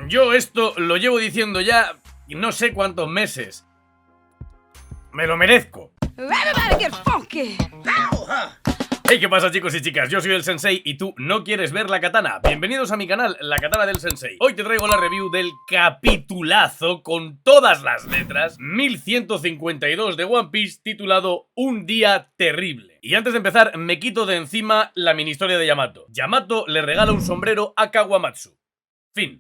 Yo esto lo llevo diciendo ya no sé cuántos meses. Me lo merezco. Everybody get funky. Hey, ¿qué pasa, chicos y chicas? Yo soy el Sensei y tú no quieres ver la katana. Bienvenidos a mi canal, La Katana del Sensei. Hoy te traigo la review del capitulazo con todas las letras 1152 de One Piece, titulado Un día terrible. Y antes de empezar, me quito de encima la mini historia de Yamato. Yamato le regala un sombrero a Kawamatsu. Fin.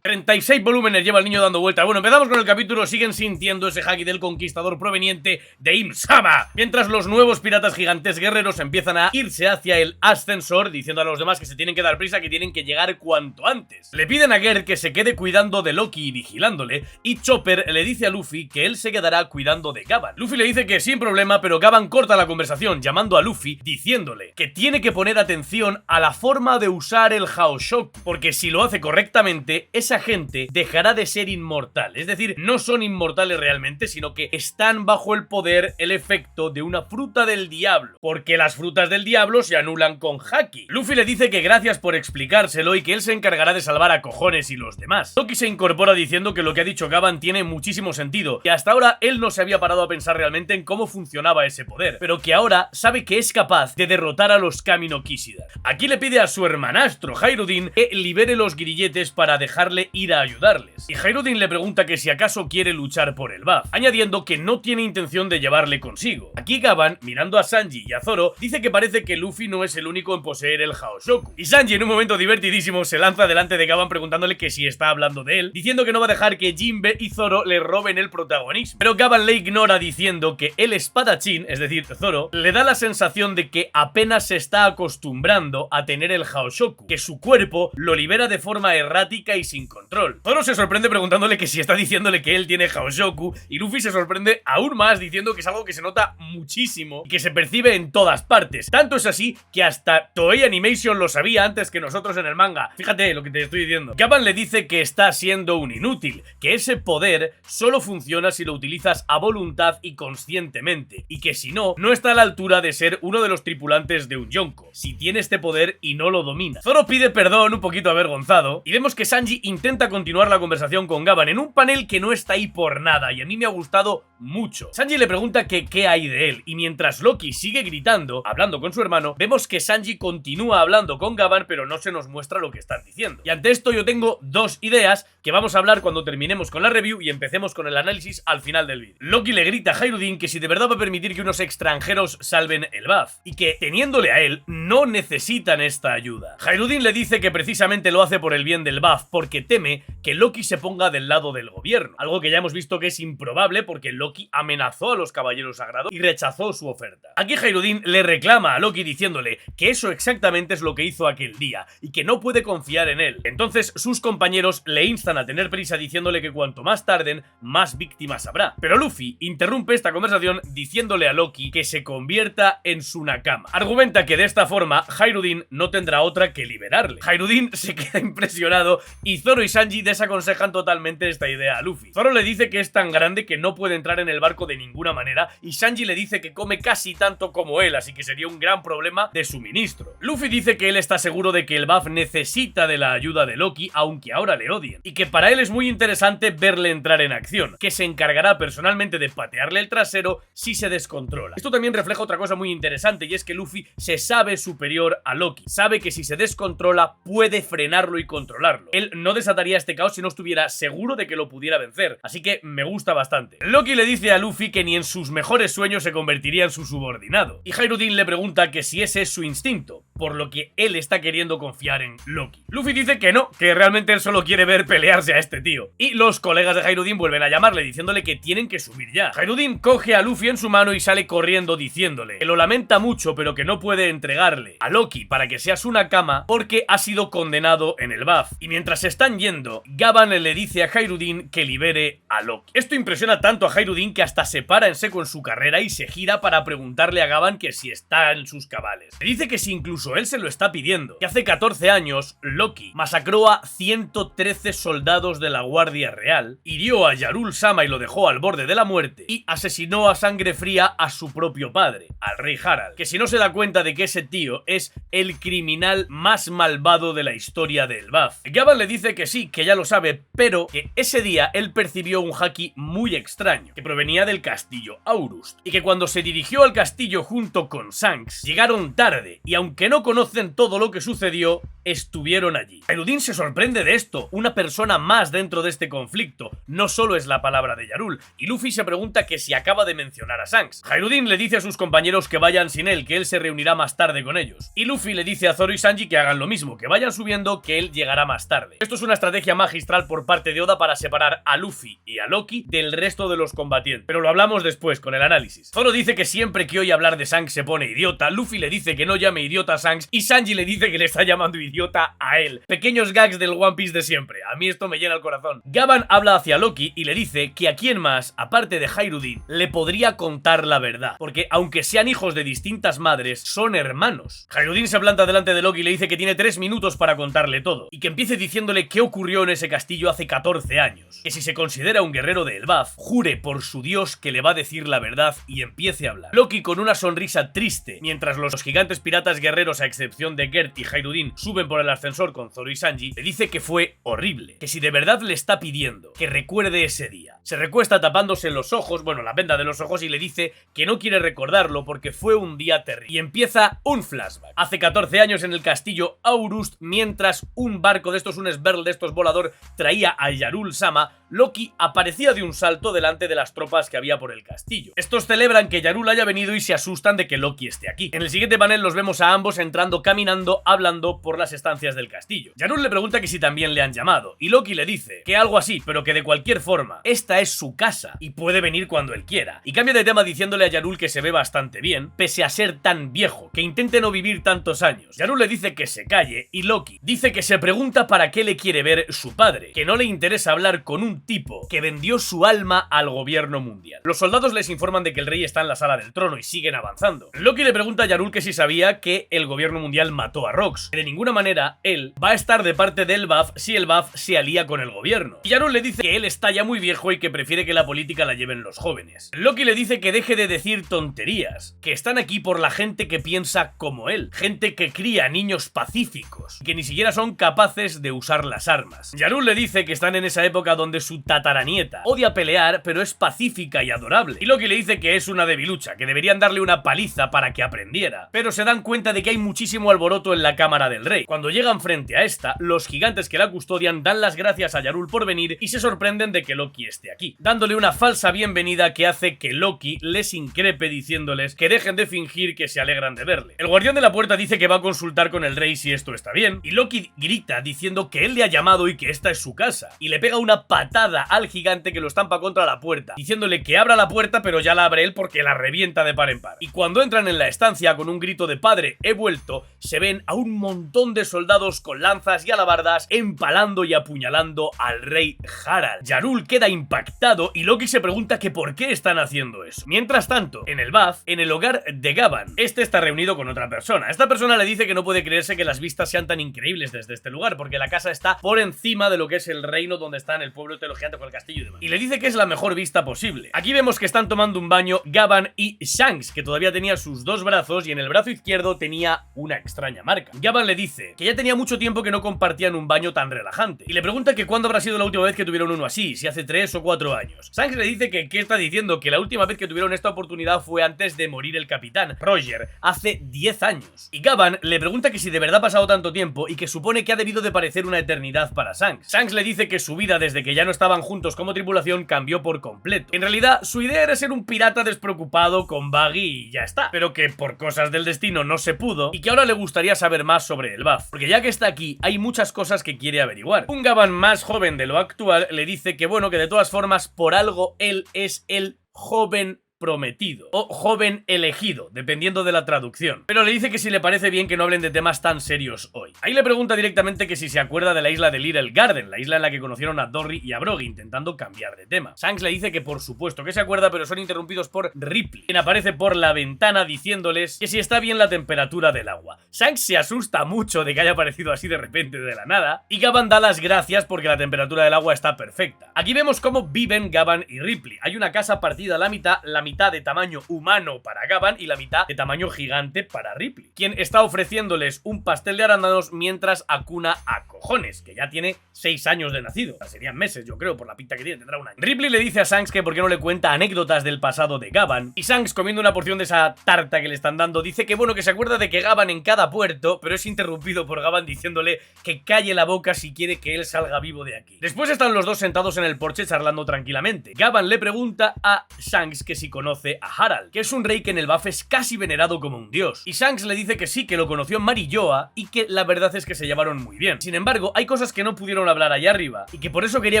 36 volúmenes lleva el niño dando vueltas. Bueno, empezamos con el capítulo. Siguen sintiendo ese haki del conquistador proveniente de Im-sama, mientras los nuevos piratas gigantes guerreros empiezan a irse hacia el ascensor, diciendo a los demás que se tienen que dar prisa, que tienen que llegar cuanto antes. Le piden a Gert que se quede cuidando de Loki y vigilándole, y Chopper le dice a Luffy que él se quedará cuidando de Gavan. Luffy le dice que sin problema, pero Gavan corta la conversación llamando a Luffy, diciéndole que tiene que poner atención a la forma de usar el Haoshoku, porque si lo hace correctamente, esa gente dejará de ser inmortal. Es decir, no son inmortales realmente, sino que están bajo el poder, el efecto de una fruta del diablo, porque las frutas del diablo se anulan con haki. Luffy le dice que gracias por explicárselo y que él se encargará de salvar a Cojones y los demás. Loki se incorpora diciendo que lo que ha dicho Gavan tiene muchísimo sentido, que hasta ahora él no se había parado a pensar realmente en cómo funcionaba ese poder, pero que ahora sabe que es capaz de derrotar a los Kami no Kishida. Aquí le pide a su hermanastro Hairudin que libere los grilletes para dejarle ir a ayudarles, y Hairudin le pregunta que si acaso quiere luchar por el buff, añadiendo que no tiene intención de llevarle consigo. Aquí Gavan, mirando a Sanji y a Zoro, dice que parece que Luffy no es el único en poseer el Haoshoku, y Sanji en un momento divertidísimo se lanza delante de Gavan preguntándole que si está hablando de él, diciendo que no va a dejar que Jinbe y Zoro le roben el protagonismo, pero Gavan le ignora diciendo que el espadachín, es decir Zoro, le da la sensación de que apenas se está acostumbrando a tener el Haoshoku, que su cuerpo lo libera de forma errática y sin control. Zoro se sorprende preguntándole que si está diciéndole que él tiene Haoshoku, y Luffy se sorprende aún más diciendo que es algo que se nota muchísimo y que se percibe en todas partes. Tanto es así que hasta Toei Animation lo sabía antes que nosotros en el manga. Fíjate lo que te estoy diciendo. Gavan le dice que está siendo un inútil, que ese poder solo funciona si lo utilizas a voluntad y conscientemente, y que si no, no está a la altura de ser uno de los tripulantes de un Yonko, si tiene este poder y no lo domina. Zoro pide perdón un poquito avergonzado, y vemos que Sanji intenta continuar la conversación con Gavan en un panel que no está ahí por nada, y a mí me ha gustado mucho. Sanji le pregunta que qué hay de él, y mientras Loki sigue gritando, hablando con su hermano, vemos que Sanji continúa hablando con Gavan, pero no se nos muestra lo que están diciendo. Y ante esto yo tengo dos ideas que vamos a hablar cuando terminemos con la review y empecemos con el análisis al final del vídeo. Loki le grita a Hairudin que si de verdad va a permitir que unos extranjeros salven el buff, y que teniéndole a él, no necesitan esta ayuda. Hairudin le dice que precisamente lo hace por el bien del buff, porque teme que Loki se ponga del lado del gobierno, algo que ya hemos visto que es improbable porque Loki amenazó a los caballeros sagrados y rechazó su oferta. Aquí Hairudin le reclama a Loki diciéndole que eso exactamente es lo que hizo aquel día y que no puede confiar en él. Entonces sus compañeros le instan a tener prisa diciéndole que cuanto más tarden, más víctimas habrá. Pero Luffy interrumpe esta conversación diciéndole a Loki que se convierta en su nakama. Argumenta que de esta forma Hairudin no tendrá otra que liberarle. Hairudin se queda impresionado y Zoro y Sanji desaconsejan totalmente esta idea a Luffy. Zoro le dice que es tan grande que no puede entrar en el barco de ninguna manera, y Sanji le dice que come casi tanto como él, así que sería un gran problema de suministro. Luffy dice que él está seguro de que el buff necesita de la ayuda de Loki, aunque ahora le odien, y que para él es muy interesante verle entrar en acción, que se encargará personalmente de patearle el trasero si se descontrola. Esto también refleja otra cosa muy interesante, y es que Luffy se sabe superior a Loki, sabe que si se descontrola puede frenarlo y controlarlo. Él no desataría este caos si no estuviera seguro de que lo pudiera vencer, así que me gusta bastante. Loki le dice a Luffy que ni en sus mejores sueños se convertiría en su subordinado, y Hairudin le pregunta que si ese es su instinto, por lo que él está queriendo confiar en Loki. Luffy dice que no, que realmente él solo quiere ver pelearse a este tío, y los colegas de Hairudin vuelven a llamarle diciéndole que tienen que subir ya. Hairudin coge a Luffy en su mano y sale corriendo diciéndole que lo lamenta mucho pero que no puede entregarle a Loki para que sea su nakama porque ha sido condenado en el buff, y mientras están yendo, Gavan le dice a Hairudin que libere a Loki. Esto impresiona tanto a Hairudin que hasta se para en seco en su carrera y se gira para preguntarle a Gavan que si está en sus cabales. Le dice que si incluso incluso él se lo está pidiendo. Que hace 14 años, Loki masacró a 113 soldados de la Guardia Real, hirió a Yarul Sama y lo dejó al borde de la muerte, y asesinó a sangre fría a su propio padre, al rey Harald, que si no se da cuenta de que ese tío es el criminal más malvado de la historia del BAF. Gavan le dice que sí, que ya lo sabe, pero que ese día él percibió un haki muy extraño, que provenía del castillo Aurust, y que cuando se dirigió al castillo junto con Shanks, llegaron tarde, y aunque no conocen todo lo que sucedió, estuvieron allí. Hayruddin se sorprende de esto, una persona más dentro de este conflicto, no solo es la palabra de Yarul, y Luffy se pregunta que si acaba de mencionar a Shanks. Hayruddin le dice a sus compañeros que vayan sin él, que él se reunirá más tarde con ellos, y Luffy le dice a Zoro y Sanji que hagan lo mismo, que vayan subiendo, que él llegará más tarde. Esto es una estrategia magistral por parte de Oda para separar a Luffy y a Loki del resto de los combatientes, pero lo hablamos después con el análisis. Zoro dice que siempre que oye hablar de Shanks se pone idiota, Luffy le dice que no llame idiota a Shanks y Sanji le dice que le está llamando idiota a él. Pequeños gags del One Piece de siempre, a mí esto me llena el corazón. Gavan habla hacia Loki y le dice que a quién más, aparte de Hayruddin, le podría contar la verdad, porque aunque sean hijos de distintas madres, son hermanos. Hayruddin se planta delante de Loki y le dice que tiene 3 minutos para contarle todo, y que empiece diciéndole qué ocurrió en ese castillo hace 14 años, que si se considera un guerrero de Elbaf, jure por su dios que le va a decir la verdad y empiece a hablar. Loki con una sonrisa triste, mientras los gigantes piratas guerreros a excepción de Gert y Hayruddin suben por el ascensor con Zoro y Sanji, le dice que fue horrible, que si de verdad le está pidiendo que recuerde ese día. Se recuesta tapándose los ojos, bueno, la venda de los ojos, y le dice que no quiere recordarlo porque fue un día terrible. Y empieza un flashback. Hace 14 años en el castillo Aurust, mientras un barco de estos, un Sberl de estos volador, traía a Yarul Sama, Loki aparecía de un salto delante de las tropas que había por el castillo. Estos celebran que Yarul haya venido y se asustan de que Loki esté aquí. En el siguiente panel los vemos a ambos entrando, caminando, hablando por las estancias del castillo. Yarul le pregunta que si también le han llamado, y Loki le dice que algo así, pero que de cualquier forma, esta es su casa y puede venir cuando él quiera. Y cambia de tema diciéndole a Yarul que se ve bastante bien, pese a ser tan viejo, que intente no vivir tantos años. Yarul le dice que se calle y Loki dice que se pregunta para qué le quiere ver su padre, que no le interesa hablar con un tipo que vendió su alma al gobierno mundial. Los soldados les informan de que el rey está en la sala del trono y siguen avanzando. Loki le pregunta a Yarul que si sabía que el gobierno mundial mató a Rox, que de ninguna manera él va a estar de parte del BAF si el BAF se alía con el gobierno. Y Yarul le dice que él está ya muy viejo y que prefiere que la política la lleven los jóvenes. Loki le dice que deje de decir tonterías, que están aquí por la gente que piensa como él, gente que cría niños pacíficos, que ni siquiera son capaces de usar las armas. Yarul le dice que están en esa época donde su tataranieta odia pelear, pero es pacífica y adorable. Y Loki le dice que es una debilucha, que deberían darle una paliza para que aprendiera. Pero se dan cuenta de que hay muchísimo alboroto en la cámara del rey. Cuando llegan frente a esta, los gigantes que la custodian dan las gracias a Yarul por venir y se sorprenden de que Loki esté aquí, dándole una falsa bienvenida que hace que Loki les increpe diciéndoles que dejen de fingir que se alegran de verle. El guardián de la puerta dice que va a consultar con el rey si esto está bien, y Loki grita diciendo que él le ha llamado y que esta es su casa, y le pega una patada al gigante que lo estampa contra la puerta, diciéndole que abra la puerta pero ya la abre él porque la revienta de par en par. Y cuando entran en la estancia con un grito de padre, he vuelto, se ven a un montón de soldados con lanzas y alabardas empalando y apuñalando al rey Harald. Yarul queda impactado y Loki se pregunta que por qué están haciendo eso. Mientras tanto, en el BAF, en el hogar de Gavan, este está reunido con otra persona. Esta persona le dice que no puede creerse que las vistas sean tan increíbles desde este lugar, porque la casa está por encima de lo que es el reino donde están el pueblo de los gigantes con el castillo y demás. Y le dice que es la mejor vista posible. Aquí vemos que están tomando un baño Gavan y Shanks, que todavía tenía sus 2 brazos y en el brazo izquierdo tenía una extraña marca. Gavan le dice que ya tenía mucho tiempo que no compartían un baño tan relajante, y le pregunta que cuándo habrá sido la última vez que tuvieron uno así, si hace 3 o 4 años. Shanks le dice que qué está diciendo, que la última vez que tuvieron esta oportunidad fue antes de morir el capitán Roger, hace 10 años. Y Gavan le pregunta que si de verdad ha pasado tanto tiempo y que supone que ha debido de parecer una eternidad para Shanks. Shanks le dice que su vida desde que ya no estaban juntos como tripulación cambió por completo. En realidad, su idea era ser un pirata despreocupado con Buggy y ya está, pero que por cosas del destino no se pudo y que ahora le gustaría saber más sobre el BAF, porque ya que está aquí hay muchas cosas que quiere averiguar. Un Gavan más joven de lo actual le dice que bueno, que de todas formas por algo él es el joven prometido o joven elegido, dependiendo de la traducción. Pero le dice que si le parece bien que no hablen de temas tan serios hoy. Ahí le pregunta directamente que si se acuerda de la isla de Little Garden, la isla en la que conocieron a Dorry y a Broggy, intentando cambiar de tema. Shanks le dice que por supuesto que se acuerda, pero son interrumpidos por Ripley, quien aparece por la ventana diciéndoles que si está bien la temperatura del agua. Shanks se asusta mucho de que haya aparecido así de repente de la nada, y Gavan da las gracias porque la temperatura del agua está perfecta. Aquí vemos cómo viven Gavan y Ripley. Hay una casa partida a la mitad de tamaño humano para Gavan y la mitad de tamaño gigante para Ripley, quien está ofreciéndoles un pastel de arándanos mientras acuna a Cojones, que ya tiene 6 años de nacido. O sea, serían meses, yo creo, por la pinta que tiene, tendrá un año. Ripley le dice a Shanks que por qué no le cuenta anécdotas del pasado de Gavan, y Shanks, comiendo una porción de esa tarta que le están dando, dice que bueno, que se acuerda de que Gavan en cada puerto, pero es interrumpido por Gavan diciéndole que calle la boca si quiere que él salga vivo de aquí. Después están los dos sentados en el porche charlando tranquilamente. Gavan le pregunta a Shanks que si conoce a Harald, que es un rey que en el Buff es casi venerado como un dios, y Shanks le dice que sí, que lo conoció en Marilloa y que la verdad es que se llevaron muy bien. Sin embargo, hay cosas que no pudieron hablar allá arriba y que por eso quería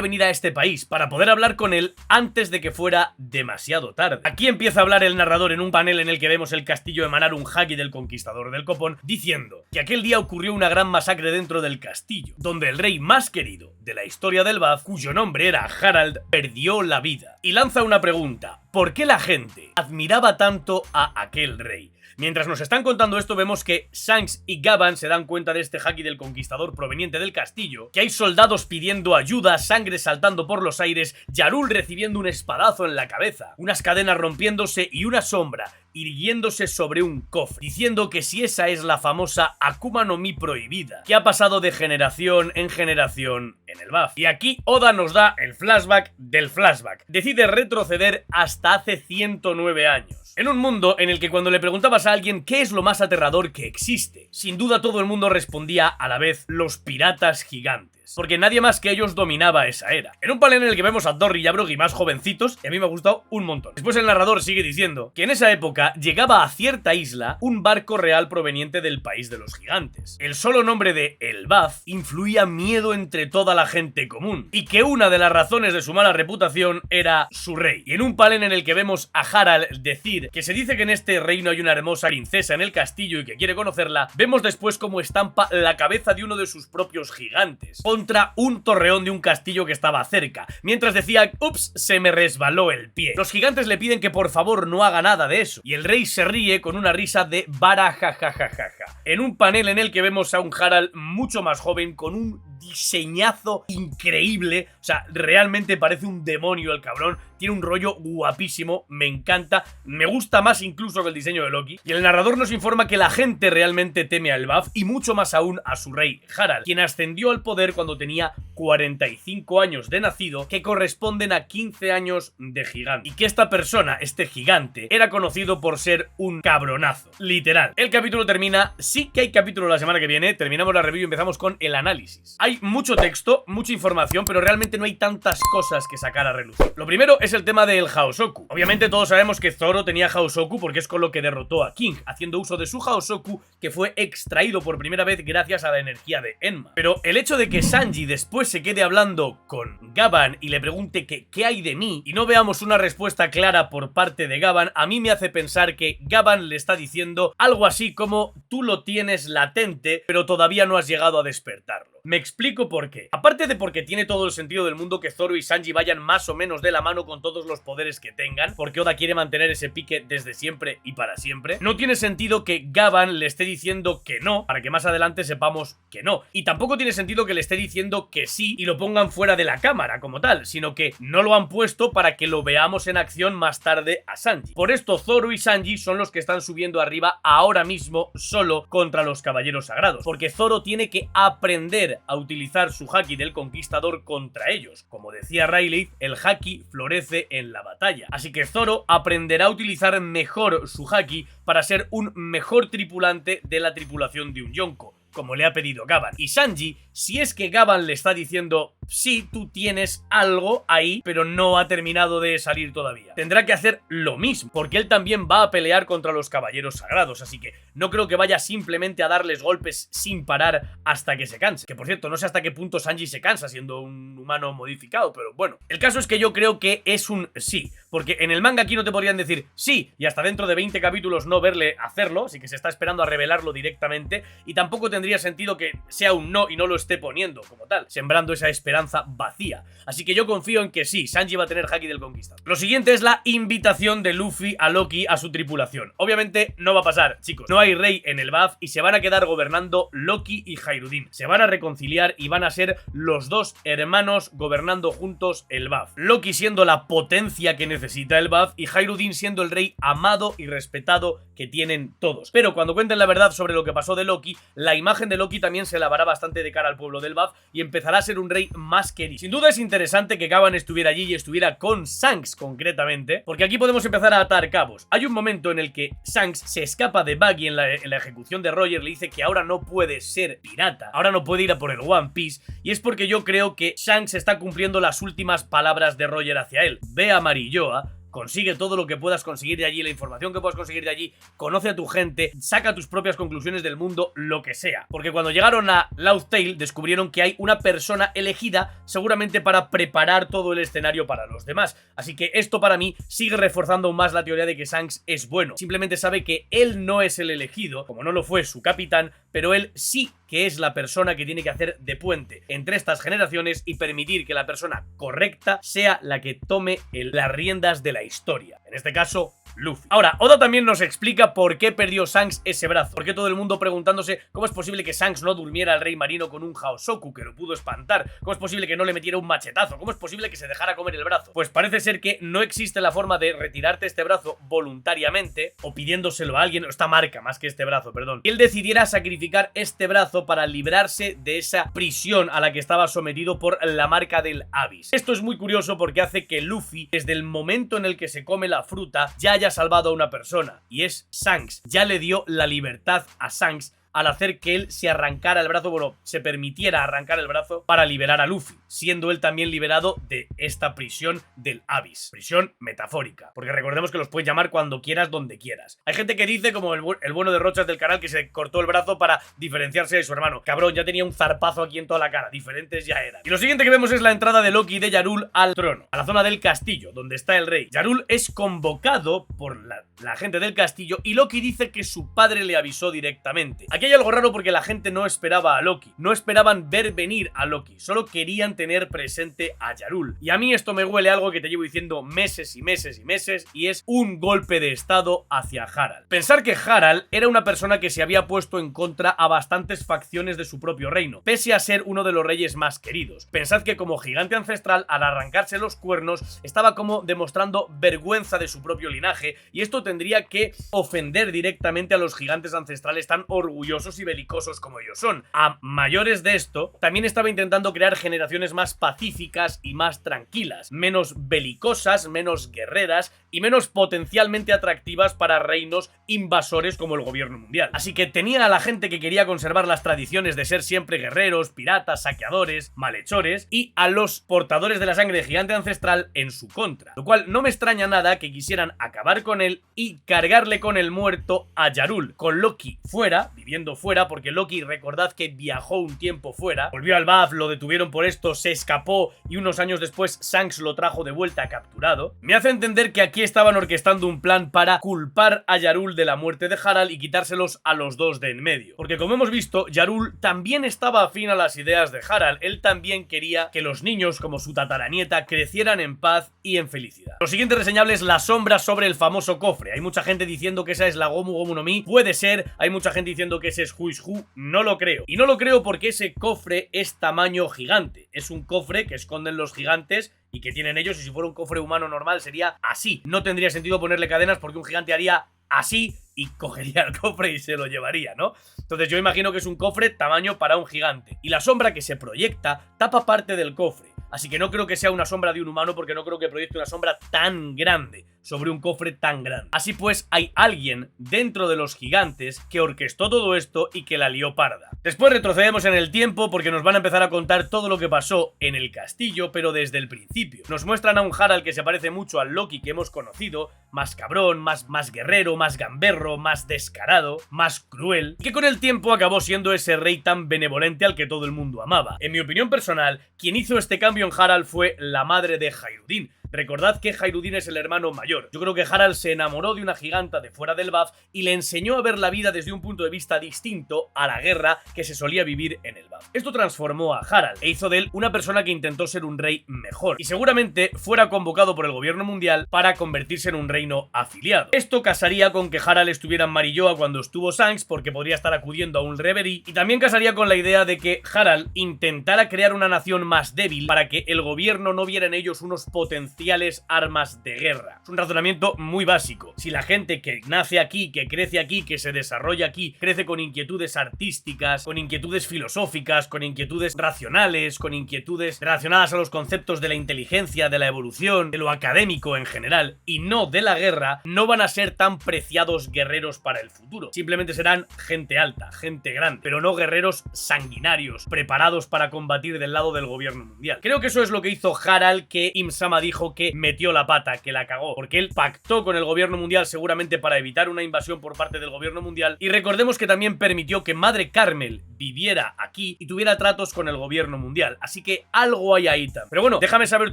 venir a este país, para poder hablar con él antes de que fuera demasiado tarde. Aquí empieza a hablar el narrador en un panel en el que vemos el castillo emanar un haki del conquistador del copón, diciendo que aquel día ocurrió una gran masacre dentro del castillo, donde el rey más querido de la historia del Buff, cuyo nombre era Harald, perdió la vida. Y lanza una pregunta: ¿por qué la gente admiraba tanto a aquel rey? Mientras nos están contando esto, vemos que Shanks y Gavan se dan cuenta de este haki del conquistador proveniente del castillo, que hay soldados pidiendo ayuda, sangre saltando por los aires, Yarul recibiendo un espadazo en la cabeza, unas cadenas rompiéndose y una sombra irguiéndose sobre un cofre, diciendo que si esa es la famosa Akuma no Mi prohibida, que ha pasado de generación en generación en el Buff. Y aquí Oda nos da el flashback del flashback. Decide retroceder hasta hace 109 años. En un mundo en el que cuando le preguntabas a alguien qué es lo más aterrador que existe, sin duda todo el mundo respondía a la vez: los piratas gigantes, porque nadie más que ellos dominaba esa era. En un panel en el que vemos a Dorry y a Broggy más jovencitos, y a mí me ha gustado un montón. Después el narrador sigue diciendo que en esa época llegaba a cierta isla un barco real proveniente del país de los gigantes. El solo nombre de El Buff influía miedo entre toda la gente común, y que una de las razones de su mala reputación era su rey. Y en un panel en el que vemos a Harald decir que se dice que en este reino hay una hermosa princesa en el castillo y que quiere conocerla, vemos después cómo estampa la cabeza de uno de sus propios gigantes contra un torreón de un castillo que estaba cerca, mientras decía: ups, se me resbaló el pie. Los gigantes le piden que por favor no haga nada de eso, y el rey se ríe con una risa de barajajajajaja. En un panel en el que vemos a un Harald mucho más joven, con un diseñazo increíble, o sea, realmente parece un demonio el cabrón, tiene un rollo guapísimo, me encanta, me gusta más incluso que el diseño de Loki, y el narrador nos informa que la gente realmente teme al Buff, y mucho más aún a su rey, Harald, quien ascendió al poder cuando tenía 45 años de nacido, que corresponden a 15 años de gigante, y que esta persona, este gigante, era conocido por ser un cabronazo, literal. El capítulo termina, sí que hay capítulo la semana que viene, terminamos la review y empezamos con el análisis. Hay mucho texto, mucha información, pero realmente no hay tantas cosas que sacar a relucir. Lo primero es el tema del Haosoku. Obviamente todos sabemos que Zoro tenía Haosoku porque es con lo que derrotó a King, haciendo uso de su Haosoku, que fue extraído por primera vez gracias a la energía de Enma. Pero el hecho de que Sanji después se quede hablando con Gavan y le pregunte que qué hay de mí y no veamos una respuesta clara por parte de Gavan, a mí me hace pensar que Gavan le está diciendo algo así como: tú lo tienes latente, pero todavía no has llegado a despertarlo. Me explico por qué. Aparte de porque tiene todo el sentido del mundo que Zoro y Sanji vayan más o menos de la mano con todos los poderes que tengan, porque Oda quiere mantener ese pique desde siempre y para siempre, no tiene sentido que Gavan le esté diciendo que no, para que más adelante sepamos que no. Y tampoco tiene sentido que le esté diciendo que sí y lo pongan fuera de la cámara como tal, sino que no lo han puesto para que lo veamos en acción más tarde a Sanji. Por esto Zoro y Sanji son los que están subiendo arriba ahora mismo solo contra los caballeros sagrados, porque Zoro tiene que aprender a utilizar su haki del conquistador contra ellos. Como decía Rayleigh, el haki florece en la batalla, así que Zoro aprenderá a utilizar mejor su haki para ser un mejor tripulante de la tripulación de un Yonko, como le ha pedido Gavan. Y Sanji, si es que Gavan le está diciendo sí, tú tienes algo ahí, pero no ha terminado de salir todavía, tendrá que hacer lo mismo, porque él también va a pelear contra los caballeros sagrados, así que no creo que vaya simplemente a darles golpes sin parar hasta que se canse. Que por cierto, no sé hasta qué punto Sanji se cansa siendo un humano modificado, pero bueno. El caso es que yo creo que es un sí, porque en el manga aquí no te podrían decir sí y hasta dentro de 20 capítulos no verle hacerlo, así que se está esperando a revelarlo directamente, y tampoco tendría sentido que sea un no y no lo esté poniendo como tal, sembrando esa esperanza vacía. Así que yo confío en que sí, Sanji va a tener Haki del Conquistador. Lo siguiente es la invitación de Luffy a Loki a su tripulación. Obviamente no va a pasar, chicos. No hay rey en el BAF y se van a quedar gobernando Loki y Jairudin. Se van a reconciliar y van a ser los dos hermanos gobernando juntos el BAF. Loki siendo la potencia que necesita el BAF y Jairudin siendo el rey amado y respetado que tienen todos. Pero cuando cuenten la verdad sobre lo que pasó de Loki, la imagen de Loki también se lavará bastante de cara al pueblo del BAF y empezará a ser un rey más querido. Sin duda es interesante que Gavan estuviera allí y estuviera con Shanks concretamente, porque aquí podemos empezar a atar cabos. Hay un momento en el que Shanks se escapa de Buggy en la ejecución de Roger, le dice que ahora no puede ser pirata, ahora no puede ir a por el One Piece, y es porque yo creo que Shanks está cumpliendo las últimas palabras de Roger hacia él. Ve a Marilloa, consigue todo lo que puedas conseguir de allí, la información que puedas conseguir de allí, conoce a tu gente, saca tus propias conclusiones del mundo, lo que sea. Porque cuando llegaron a Laugh Tale descubrieron que hay una persona elegida seguramente para preparar todo el escenario para los demás. Así que esto para mí sigue reforzando aún más la teoría de que Shanks es bueno. Simplemente sabe que él no es el elegido, como no lo fue su capitán, pero él sí que es la persona que tiene que hacer de puente entre estas generaciones y permitir que la persona correcta sea la que tome las riendas de la historia. En este caso, Luffy. Ahora, Oda también nos explica por qué perdió Shanks ese brazo. Porque todo el mundo preguntándose cómo es posible que Shanks no durmiera al rey marino con un Haosoku que lo pudo espantar. ¿Cómo es posible que no le metiera un machetazo? ¿Cómo es posible que se dejara comer el brazo? Pues parece ser que no existe la forma de retirarte este brazo voluntariamente o pidiéndoselo a alguien, o esta marca más que este brazo, perdón. Y él decidiera sacrificar este brazo para librarse de esa prisión a la que estaba sometido por la marca del Abyss. Esto es muy curioso porque hace que Luffy, desde el momento en el que se come la fruta, ya haya salvado a una persona, y es Shanks. Ya le dio la libertad a Shanks al hacer que él se arrancara el brazo, bueno, se permitiera arrancar el brazo para liberar a Luffy, siendo él también liberado de esta prisión del Abyss. Prisión metafórica, porque recordemos que los puedes llamar cuando quieras, donde quieras. Hay gente que dice, como el bueno de Rochas del canal, que se cortó el brazo para diferenciarse de su hermano. Cabrón, ya tenía un zarpazo aquí en toda la cara, diferentes ya eran. Y lo siguiente que vemos es la entrada de Loki y de Yarul al trono, a la zona del castillo, donde está el rey. Yarul es convocado por la gente del castillo y Loki dice que su padre le avisó directamente. Aquí hay algo raro porque la gente no esperaba a Loki, no esperaban ver venir a Loki, solo querían tener presente a Yarul. Y a mí esto me huele a algo que te llevo diciendo meses y meses y meses, y es un golpe de estado hacia Harald. Pensar que Harald era una persona que se había puesto en contra a bastantes facciones de su propio reino, pese a ser uno de los reyes más queridos. Pensad que como gigante ancestral, al arrancarse los cuernos, estaba como demostrando vergüenza de su propio linaje, y esto tendría que ofender directamente a los gigantes ancestrales tan orgullosos y belicosos como ellos son. A mayores de esto, también estaba intentando crear generaciones más pacíficas y más tranquilas, menos belicosas, menos guerreras y menos potencialmente atractivas para reinos invasores como el gobierno mundial. Así que tenía a la gente que quería conservar las tradiciones de ser siempre guerreros, piratas, saqueadores, malhechores, y a los portadores de la sangre de gigante ancestral en su contra. Lo cual no me extraña nada que quisieran acabar con él y cargarle con el muerto a Yarul, con Loki fuera, viviendo fuera, porque Loki, recordad que viajó un tiempo fuera, volvió al BAF, lo detuvieron por esto, se escapó y unos años después Shanks lo trajo de vuelta capturado. Me hace entender que aquí estaban orquestando un plan para culpar a Yarul de la muerte de Harald y quitárselos a los dos de en medio. Porque como hemos visto, Yarul también estaba afín a las ideas de Harald, él también quería que los niños, como su tataranieta, crecieran en paz y en felicidad. Lo siguiente reseñable es la sombra sobre el famoso cofre. Hay mucha gente diciendo que esa es la Gomu Gomu no Mi, puede ser, hay mucha gente diciendo que ese es Who is Who, no lo creo. Y no lo creo porque ese cofre es tamaño gigante, es un cofre que esconden los gigantes y que tienen ellos, y si fuera un cofre humano normal sería así. No tendría sentido ponerle cadenas porque un gigante haría así y cogería el cofre y se lo llevaría, ¿no? Entonces yo imagino que es un cofre tamaño para un gigante. Y la sombra que se proyecta tapa parte del cofre. Así que no creo que sea una sombra de un humano porque no creo que proyecte una sombra tan grande. sobre un cofre tan grande. Así pues, hay alguien dentro de los gigantes que orquestó todo esto y que la lió parda. Después retrocedemos en el tiempo porque nos van a empezar a contar todo lo que pasó en el castillo, pero desde el principio. Nos muestran a un Harald que se parece mucho al Loki que hemos conocido, más cabrón, más guerrero, más gamberro, más descarado, más cruel, que con el tiempo acabó siendo ese rey tan benevolente al que todo el mundo amaba. En mi opinión personal, quien hizo este cambio en Harald fue la madre de Hayruddin. Recordad que Hayruddin es el hermano mayor. Yo creo que Harald se enamoró de una giganta de fuera del BAF y le enseñó a ver la vida desde un punto de vista distinto a la guerra que se solía vivir en el BAF. Esto transformó a Harald e hizo de él una persona que intentó ser un rey mejor y seguramente fuera convocado por el gobierno mundial para convertirse en un reino afiliado. Esto casaría con que Harald estuviera en Marilloa cuando estuvo Shanks porque podría estar acudiendo a un reverie, y también casaría con la idea de que Harald intentara crear una nación más débil para que el gobierno no viera en ellos unos potenciales armas de guerra. Es un razonamiento muy básico. Si la gente que nace aquí, que crece aquí, que se desarrolla aquí, crece con inquietudes artísticas, con inquietudes filosóficas, con inquietudes racionales, con inquietudes relacionadas a los conceptos de la inteligencia, de la evolución, de lo académico en general, y no de la guerra, no van a ser tan preciados guerreros para el futuro. Simplemente serán gente alta, gente grande, pero no guerreros sanguinarios, preparados para combatir del lado del gobierno mundial. Creo que eso es lo que hizo Harald, que Imsama dijo que metió la pata, que la cagó, porque él pactó con el gobierno mundial seguramente para evitar una invasión por parte del gobierno mundial, y recordemos que también permitió que Madre Carmel viviera aquí y tuviera tratos con el gobierno mundial, así que algo hay ahí también. Pero bueno, déjame saber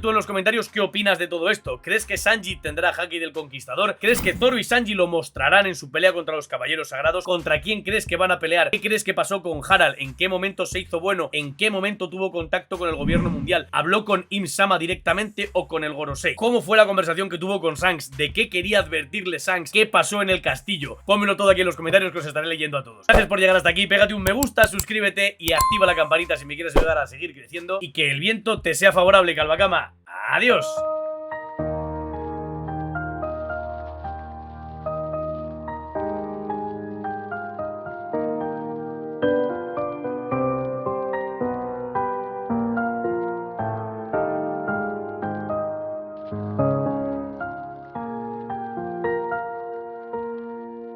tú en los comentarios qué opinas de todo esto. ¿Crees que Sanji tendrá Haki del Conquistador? ¿Crees que Zoro y Sanji lo mostrarán en su pelea contra los Caballeros Sagrados? ¿Contra quién crees que van a pelear? ¿Qué crees que pasó con Harald? ¿En qué momento se hizo bueno? ¿En qué momento tuvo contacto con el gobierno mundial? ¿Habló con Imsama directamente o con el Gorosei? ¿Cómo fue la conversación que tuvo con Shanks? ¿De qué quería advertirle Shanks? ¿Qué pasó en el castillo? Pónmelo todo aquí en los comentarios que os estaré leyendo a todos. Gracias por llegar hasta aquí, pégate un me gusta, suscríbete y activa la campanita si me quieres ayudar a seguir creciendo y que el viento te sea favorable, Calvacama. ¡Adiós!